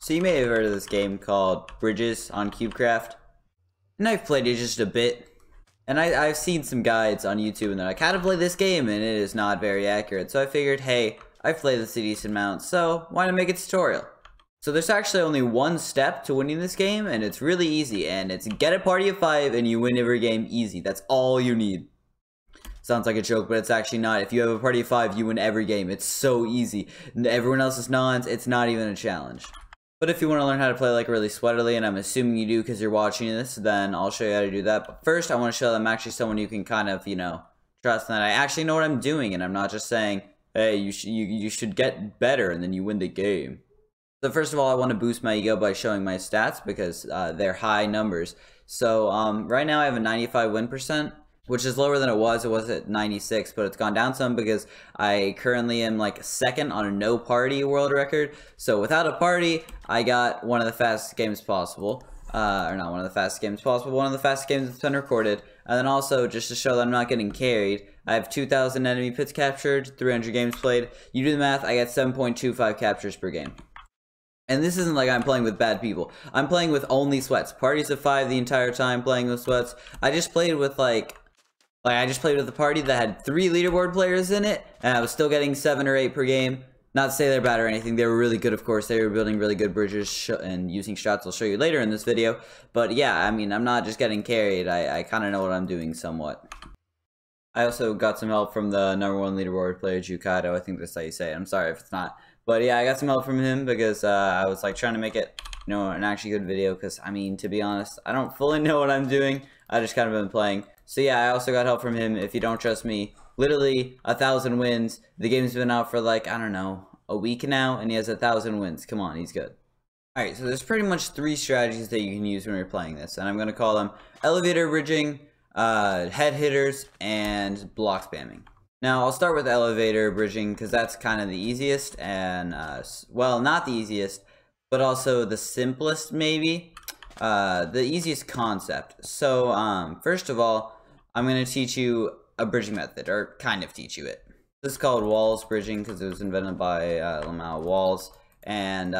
So you may have heard of this game called Bridges on CubeCraft, and I've played it just a bit, and I've seen some guides on YouTube, and they're like, how to play this game, and it is not very accurate, so I figured, hey, I've played this a decent amount, so why not make a tutorial? So there's actually only one step to winning this game, and it's really easy, and it's get a party of 5 and you win every game easy. That's all you need. Sounds like a joke, but it's actually not. If you have a party of 5, you win every game. It's so easy. Everyone else is nons, it's not even a challenge. But if you want to learn how to play like really sweatily, and I'm assuming you do because you're watching this, then I'll show you how to do that. But first, I want to show that I'm actually someone you can kind of, trust, and that I actually know what I'm doing, and I'm not just saying, hey, you should get better, and then you win the game. So first of all, I want to boost my ego by showing my stats because they're high numbers. So right now I have a 95 win percent, which is lower than it was. It was at 96, but it's gone down some because I currently am like second on a no party world record. So without a party, I got one of the fastest games possible. Or not one of the fastest games possible, one of the fastest games that's been recorded. And then also, just to show that I'm not getting carried, I have 2,000 enemy pits captured, 300 games played. You do the math, I get 7.25 captures per game. And this isn't like I'm playing with bad people. I'm playing with only sweats. Parties of 5 the entire time playing with sweats. I just played with I just played with a party that had 3 leaderboard players in it, and I was still getting 7 or 8 per game. Not to say they're bad or anything, they were really good, of course. They were building really good bridges and using strats I'll show you later in this video. But yeah, I mean, I'm not just getting carried. I kind of know what I'm doing somewhat. I also got some help from the #1 leaderboard player, Jukado. I think that's how you say it. I'm sorry if it's not. But yeah, I got some help from him because I was like trying to make it, an actually good video. Because, I mean, to be honest, I don't fully know what I'm doing. I just kind of been playing. So yeah, I also got help from him. If you don't trust me, literally 1,000 wins. The game's been out for like, I don't know, a week now, and he has 1,000 wins. Come on, he's good. Alright, so there's pretty much 3 strategies that you can use when you're playing this, and I'm going to call them elevator bridging, head hitters, and block spamming. Now, I'll start with elevator bridging because that's kind of the easiest, and, well, not the easiest, but also the simplest, maybe. The easiest concept. So, first of all, I'm going to teach you a bridging method, or kind of teach you it. This is called walls bridging because it was invented by Lamau Walls, and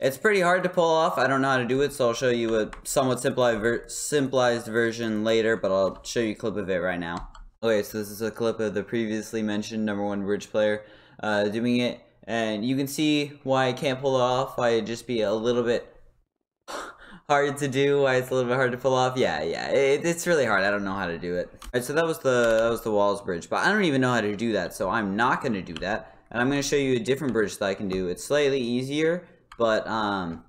it's pretty hard to pull off. I don't know how to do it, so I'll show you a somewhat simplified version later, but I'll show you a clip of it right now. Okay, so this is a clip of the previously mentioned #1 bridge player doing it, and you can see why I can't pull it off, why it'd just be a little bit hard to do, why it's a little bit hard to pull off. Yeah, it's really hard. I don't know how to do it. Alright, so that was the walls bridge, but I don't even know how to do that, so I'm not going to do that, and I'm going to show you a different bridge that I can do. It's slightly easier, but I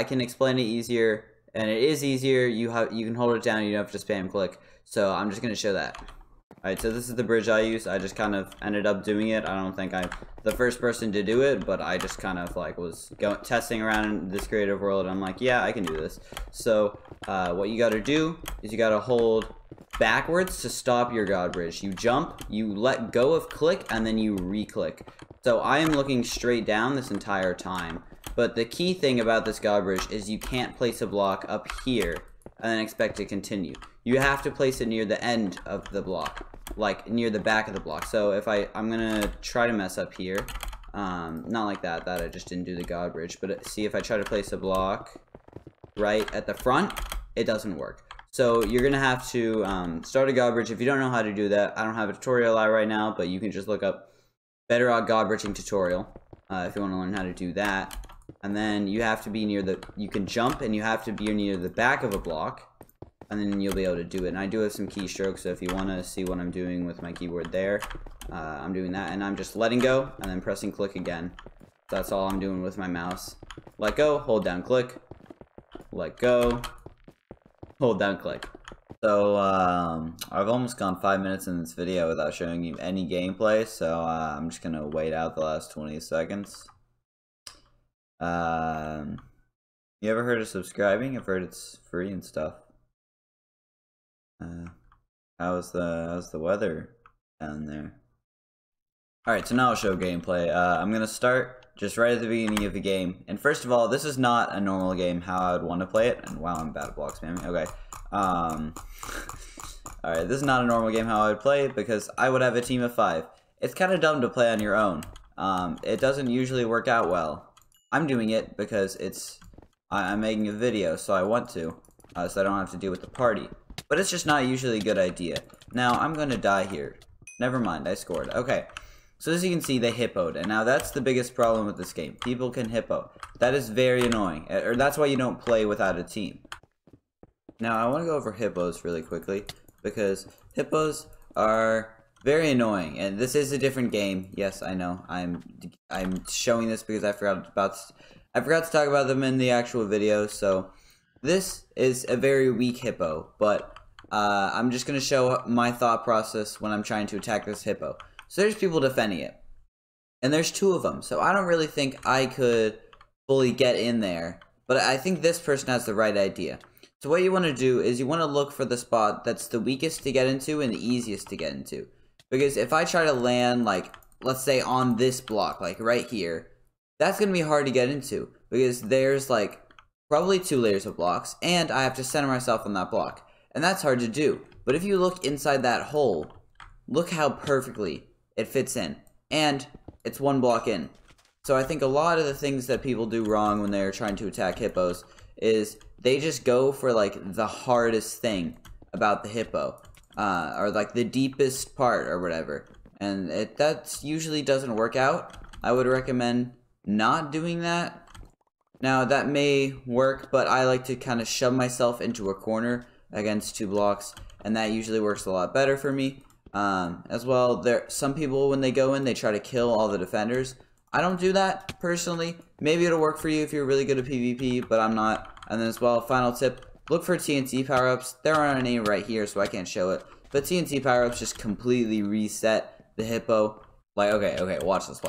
can explain it easier, and it is easier. You can hold it down, you don't have to spam click, so I'm just going to show that. Alright, so this is the bridge I use. I just kind of ended up doing it. I don't think I'm the first person to do it, but I just kind of like was testing around in this creative world, and I'm like, yeah, I can do this. So what you got to do is you got to hold backwards to stop your god bridge. You jump, you let go of click, and then you re-click. So I am looking straight down this entire time. But the key thing about this god bridge is you can't place a block up here and then expect to continue. You have to place it near the end of the block, like near the back of the block. So if I'm gonna try to mess up here, not like that I just didn't do the god bridge, but see if I try to place a block right at the front, it doesn't work. So you're gonna have to start a god bridge. If you don't know how to do that, I don't have a tutorial out right now, but you can just look up Bedrock God Bridging tutorial if you want to learn how to do that. And then you have to be near you can jump, and you have to be near the back of a block, and then you'll be able to do it. And I do have some keystrokes, so if you want to see what I'm doing with my keyboard there, I'm doing that, and I'm just letting go, and then pressing click again. That's all I'm doing with my mouse. Let go, hold down click, let go, hold down click. So, I've almost gone 5 minutes in this video without showing you any gameplay, so I'm just gonna wait out the last 20 seconds. You ever heard of subscribing? I've heard it's free and stuff. How's the weather down there? Alright, so now I'll show gameplay. I'm gonna start just right at the beginning of the game. And first of all, this is not a normal game how I would want to play it. And wow, I'm bad at block spamming. Okay. Alright, this is not a normal game how I would play it because I would have a team of 5. It's kind of dumb to play on your own. it doesn't usually work out well. I'm doing it because I'm making a video, so I want to, so I don't have to deal with the party. But it's just not usually a good idea. Now, I'm gonna die here. Never mind, I scored. Okay. So as you can see, they hippoed, and now that's the biggest problem with this game. People can hippo. That is very annoying, or that's why you don't play without a team. Now, I want to go over hippos really quickly, because hippos are very annoying, and this is a different game. Yes, I know. I'm showing this because I forgot to talk about them in the actual video. So this is a very weak hippo, but I'm just gonna show my thought process when I'm trying to attack this hippo. So there's people defending it, and there's 2 of them. So I don't really think I could fully get in there, but I think this person has the right idea. So what you want to do is you want to look for the spot that's the weakest to get into and the easiest to get into. Because if I try to land, like, let's say on this block, like right here, that's going to be hard to get into. Because there's, like, probably 2 layers of blocks, and I have to center myself on that block. And that's hard to do. But if you look inside that hole, look how perfectly it fits in. And it's 1 block in. So I think a lot of the things that people do wrong when they're trying to attack hippos is they just go for, like, the hardest thing about the hippo. Or, like, the deepest part or whatever. And that usually doesn't work out. I would recommend not doing that. Now, that may work, but I like to kind of shove myself into a corner against 2 blocks. And that usually works a lot better for me. As well, some people, when they go in, they try to kill all the defenders. I don't do that, personally. Maybe it'll work for you if you're really good at PvP, but I'm not. And then as well, final tip, look for TNT power-ups. There aren't any right here, so I can't show it. But TNT power-ups just completely reset the hippo. Like, okay, watch this.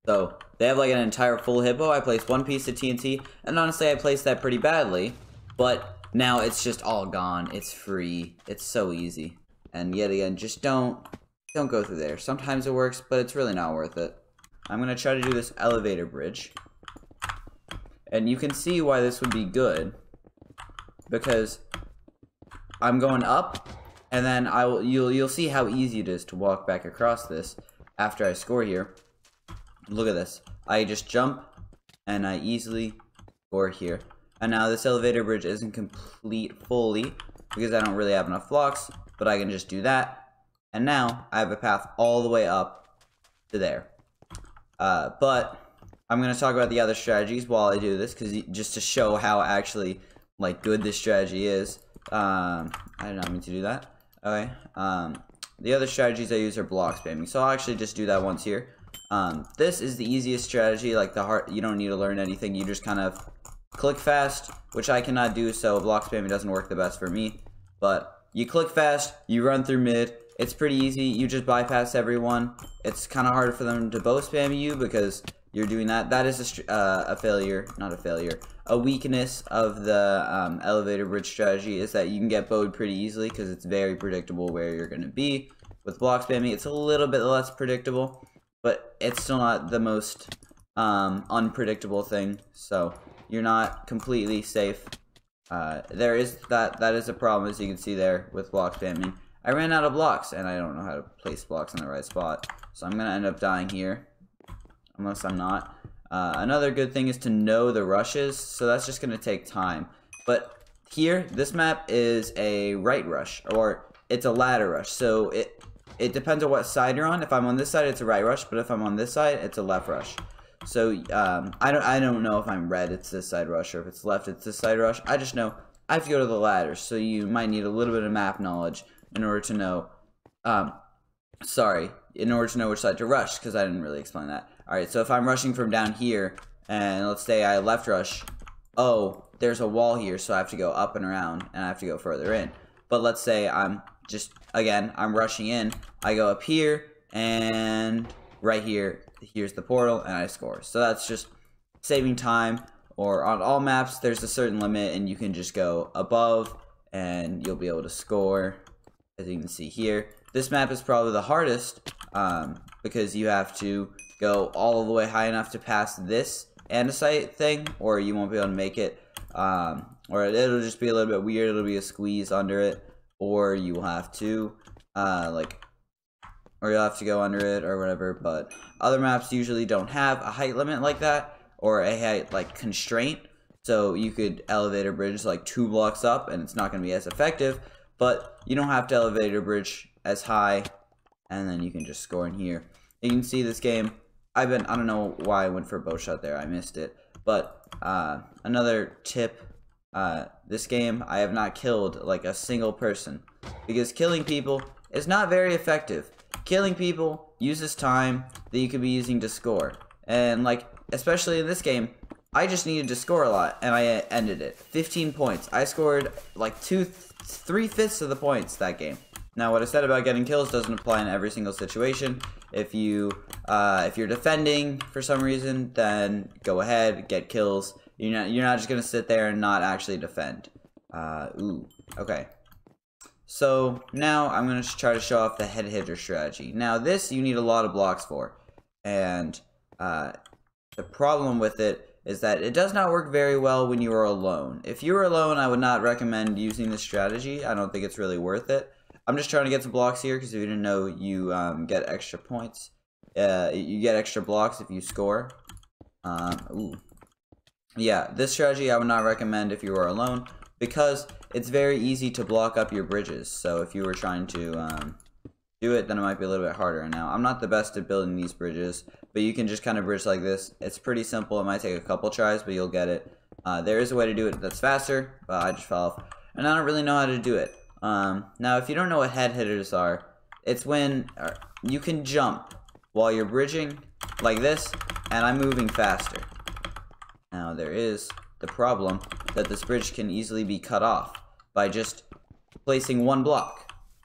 So, they have like an entire full hippo. I placed 1 piece of TNT, and honestly, I placed that pretty badly. But now it's just all gone. It's free. It's so easy. And yet again, just don't go through there. Sometimes it works, but it's really not worth it. I'm going to try to do this elevator bridge. And you can see why this would be good. Because I'm going up, and then you'll see how easy it is to walk back across this after I score here. Look at this. I just jump, and I easily score here. And now this elevator bridge isn't complete fully, because I don't really have enough blocks. But I can just do that, and now I have a path all the way up to there. But I'm going to talk about the other strategies while I do this, because just to show how actually, like, good this strategy is. I did not mean to do that. Okay. The other strategies I use are block spamming, so I'll actually just do that once here. This is the easiest strategy. Like, you don't need to learn anything. You just kind of click fast, which I cannot do, so block spamming doesn't work the best for me. But you click fast, you run through mid, it's pretty easy, you just bypass everyone. It's kind of hard for them to bow spam you because you're doing that. That is a weakness of the elevator bridge strategy, is that you can get bowed pretty easily because it's very predictable where you're going to be. With block spamming, it's a little bit less predictable, but it's still not the most unpredictable thing, so you're not completely safe. That is a problem, as you can see there, with block spamming. I ran out of blocks, and I don't know how to place blocks in the right spot, so I'm gonna end up dying here, unless I'm not. Another good thing is to know the rushes, so that's just gonna take time. But here, this map is a right rush, or it's a ladder rush, so it depends on what side you're on. If I'm on this side, it's a right rush, but if I'm on this side, it's a left rush. So, I don't know if I'm red, it's this side rush, or if it's left, it's this side rush. I just know I have to go to the ladder, so you might need a little bit of map knowledge in order to know, in order to know which side to rush, because I didn't really explain that. Alright, so if I'm rushing from down here, and let's say I left rush, oh, there's a wall here, so I have to go up and around, and I have to go further in. But let's say I'm rushing in, I go up here, and right here, here's the portal, and I score. So that's just saving time, or on all maps, there's a certain limit, and you can just go above, and you'll be able to score, as you can see here. This map is probably the hardest, because you have to go all the way high enough to pass this andesite thing, or you won't be able to make it, or it'll just be a little bit weird, it'll be a squeeze under it, or you will have to, or you'll have to go under it or whatever, but other maps usually don't have a height limit like that, or a height like constraint, so you could elevator bridge like 2 blocks up and it's not going to be as effective, but you don't have to elevator bridge as high, and then you can just score in here. You can see this game, I don't know why I went for a bow shot there, I missed it, but another tip, this game I have not killed like a single person, because killing people is not very effective. Killing people uses time that you could be using to score, and like especially in this game, I just needed to score a lot and I ended it. 15 points. I scored like 3/5 of the points that game. Now what I said about getting kills doesn't apply in every single situation. If you're defending for some reason, then go ahead, get kills. You're not just gonna sit there and not actually defend. Okay. So now I'm gonna try to show off the head hitter strategy. Now this you need a lot of blocks for, and the problem with it is that it does not work very well when you are alone. If you are alone, I would not recommend using this strategy. I don't think it's really worth it. I'm just trying to get some blocks here because if you didn't know, you get extra points. You get extra blocks if you score. Yeah, this strategy I would not recommend if you are alone because it's very easy to block up your bridges. So if you were trying to do it, then it might be a little bit harder. Now, I'm not the best at building these bridges, but you can just kind of bridge like this. It's pretty simple. It might take a couple tries, but you'll get it. There is a way to do it that's faster, but I just fell off. And I don't really know how to do it. Now, if you don't know what head hitters are, it's when you can jump while you're bridging like this, and I'm moving faster. Now, there is the problem that this bridge can easily be cut off by just placing one block.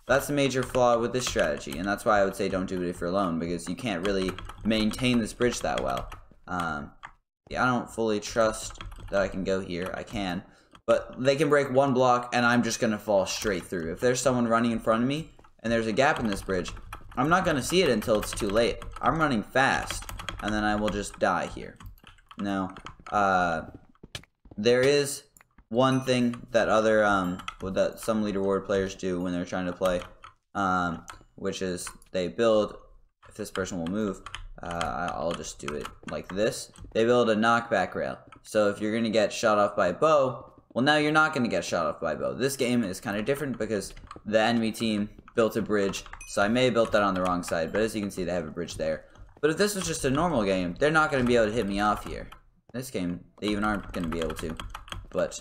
That's a major flaw with this strategy, and that's why I would say don't do it if you're alone, because you can't really maintain this bridge that well. Yeah, I don't fully trust that I can go here. I can. But they can break one block, and I'm just going to fall straight through. If there's someone running in front of me, and there's a gap in this bridge, I'm not going to see it until it's too late. I'm running fast, and then I will just die here. Now, there is one thing that that some leaderboard players do when they're trying to play, which is they build, if this person will move, I'll just do it like this. They build a knockback rail. So if you're going to get shot off by a bow, well, now you're not going to get shot off by a bow. This game is kind of different because the enemy team built a bridge, so I may have built that on the wrong side, but as you can see, they have a bridge there. But if this was just a normal game, they're not going to be able to hit me off here. This game, they even aren't going to be able to. But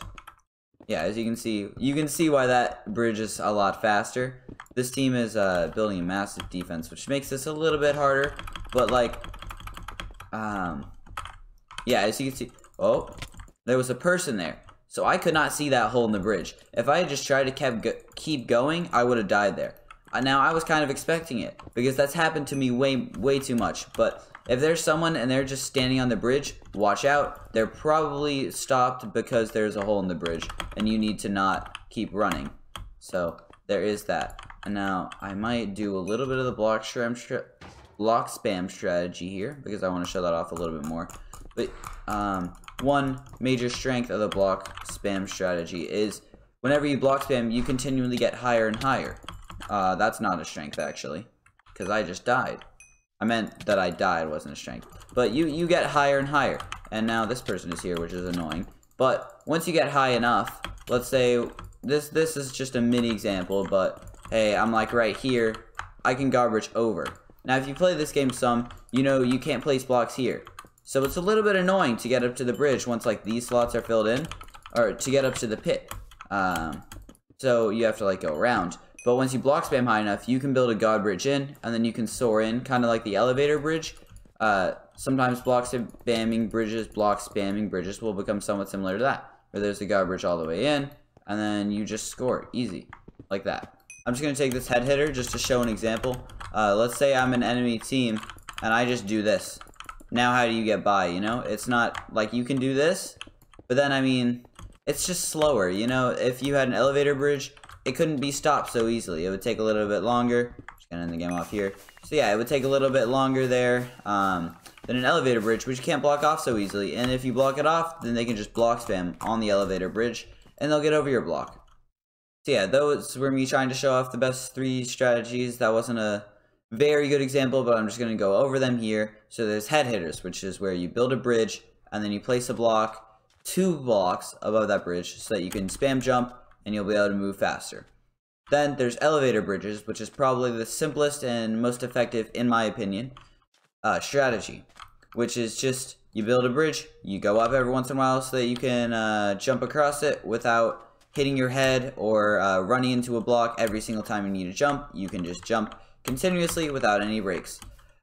yeah, as you can see why that bridge is a lot faster. This team is building a massive defense, which makes this a little bit harder. But like, yeah, as you can see, oh, there was a person there, so I could not see that hole in the bridge. If I had just tried to keep going, I would have died there. Now I was kind of expecting it because that's happened to me way too much. But if there's someone and they're just standing on the bridge, watch out. They're probably stopped because there's a hole in the bridge and you need to not keep running. So there is that. And now I might do a little bit of the block spam strategy here because I want to show that off a little bit more. But one major strength of the block spam strategy is whenever you block spam, you continually get higher and higher. That's not a strength actually, because I just died. I meant that I died wasn't a strength. But you get higher and higher. And now this person is here, which is annoying. But once you get high enough, let's say this is just a mini example, but hey, I'm like right here, I can garbage over. Now if you play this game some, you know you can't place blocks here. So it's a little bit annoying to get up to the bridge once like these slots are filled in, or to get up to the pit. So you have to like go around. But once you block spam high enough, you can build a god bridge in, and then you can soar in, kind of like the elevator bridge. Sometimes block spamming bridges will become somewhat similar to that, where there's a god bridge all the way in, and then you just score, easy, like that. I'm just going to take this head hitter just to show an example. Let's say I'm an enemy team, and I just do this. Now how do you get by, you know? It's not like you can do this, but then, I mean, it's just slower, you know? If you had an elevator bridge, it couldn't be stopped so easily. It would take a little bit longer. Just gonna end the game off here. So yeah, it would take a little bit longer there than an elevator bridge, which you can't block off so easily. And if you block it off, then they can just block spam on the elevator bridge, and they'll get over your block. So yeah, those were me trying to show off the best 3 strategies. That wasn't a very good example, but I'm just going to go over them here. So there's head hitters, which is where you build a bridge and then you place a block 2 blocks above that bridge so that you can spam jump and you'll be able to move faster. Then there's elevator bridges, which is probably the simplest and most effective, in my opinion, strategy, which is just you build a bridge, you go up every once in a while so that you can jump across it without hitting your head or running into a block every single time you need to jump. You can just jump continuously without any breaks.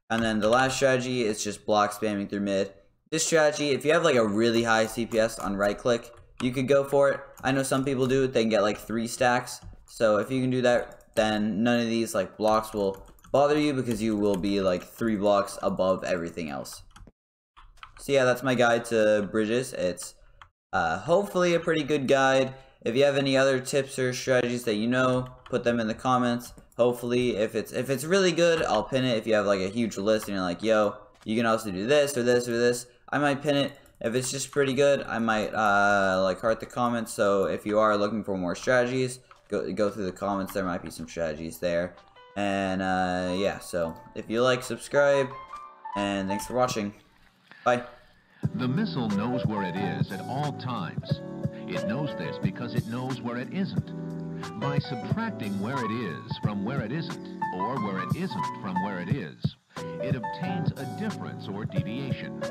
And then the last strategy is just block spamming through mid. This strategy, if you have like a really high CPS on right click, you could go for it. I know some people do it, they can get like 3 stacks. So if you can do that, then none of these like blocks will bother you because you will be like 3 blocks above everything else. So yeah, that's my guide to bridges. It's hopefully a pretty good guide. If you have any other tips or strategies that you know, put them in the comments. Hopefully, if it's really good, I'll pin it. If you have like a huge list and you're like, yo, you can also do this or this or this, I might pin it. If it's just pretty good, I might like heart the comments. So if you are looking for more strategies, go through the comments. There might be some strategies there. And yeah, so if you like, subscribe, and thanks for watching. Bye. The missile knows where it is at all times. It knows this because it knows where it isn't. By subtracting where it is from where it isn't, or where it isn't from where it is, it obtains a difference or deviation.